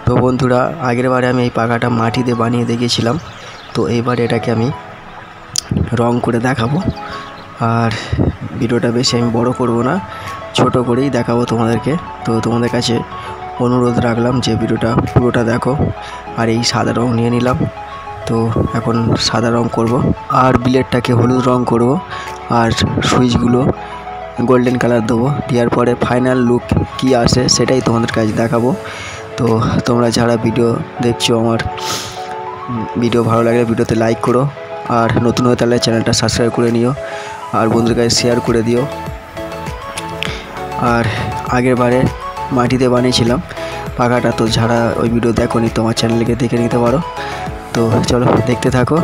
তো বন্ধুরা, আগের বারে আমি এই পাখাটা মাটি দিয়ে বানিয়ে দেখিয়েছিলাম। তো এইবারে এটাকে আমি রং করে দেখাবো। আর ভিডিওটা বেশি আমি বড় করব না, ছোট করেই দেখাবো তোমাদেরকে। তো তোমাদের কাছে অনুরোধ রাখলাম যে ভিডিওটা পুরোটা দেখো। আর এই সাদা রং নিয়ে নিলাম। তো এখন সাদা রং করব, আর ব্লেডটাকে হলুদ রং করব, আর সুইচগুলো গোল্ডেন কালার দেবো। দেওয়ার পরে ফাইনাল লুক কি আসে সেটাই তোমাদের কাছে দেখাবো। তো তোমরা যারা ভিডিও দেখছো, আমার ভিডিও ভালো লাগলে ভিডিওতে লাইক করো, আর নতুন হয়ে তাহলে চ্যানেলটা সাবস্ক্রাইব করে নিও, আর বন্ধুদের কাছে শেয়ার করে দিও। আর আগের বারে মাটিতে বানিয়েছিলাম পাখাটা, তো যারা ওই ভিডিও দেখোনি তোমার চ্যানেলকে দেখে নিতে পারো। তো চলো দেখতে থাকো।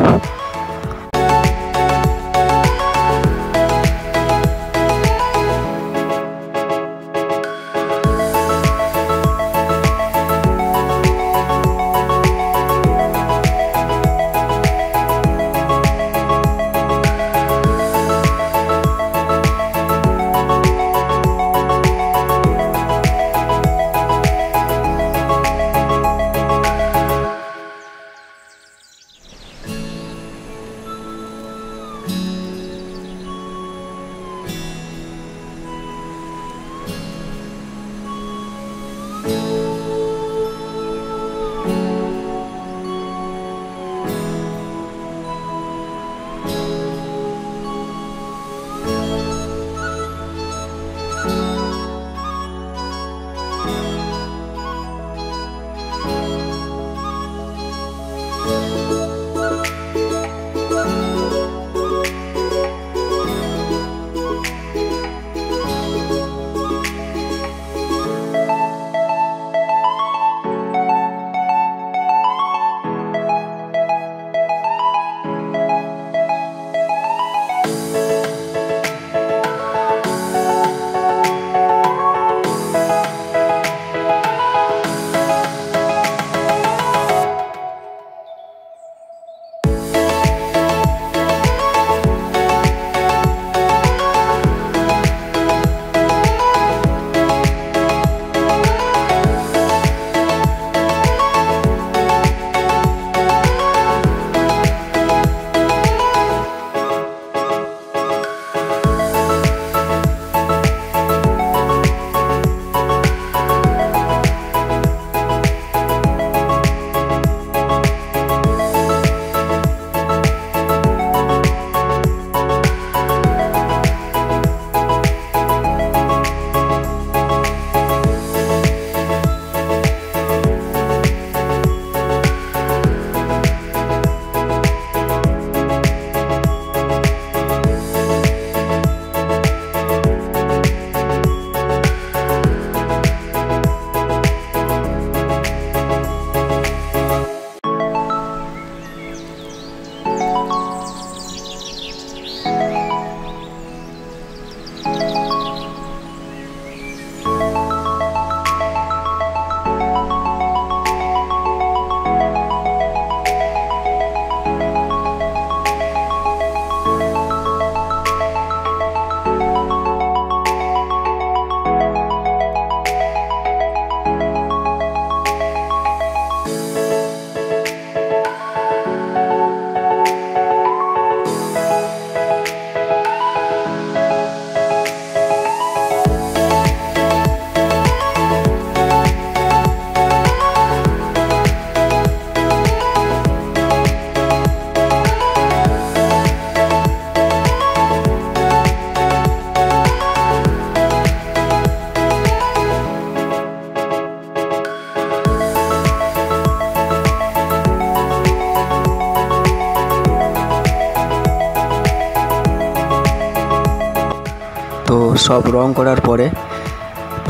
তো সব রং করার পরে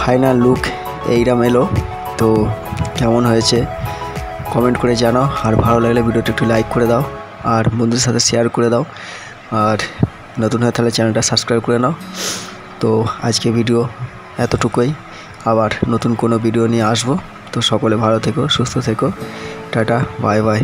ফাইনাল লুক এইরকম এলো। তো কেমন হয়েছে কমেন্ট করে জানাও, আর ভালো লাগলে ভিডিওটা একটু লাইক করে দাও, আর বন্ধুদের সাথে শেয়ার করে দাও, আর নতুন হয়ে তাহলে চ্যানেলটা সাবস্ক্রাইব করে নাও। তো আজকে ভিডিও এতটুকুই, আবার নতুন কোনো ভিডিও নিয়ে আসবো। তো সকলে ভালো থেকো, সুস্থ থেকো, টাটা, বাই বাই।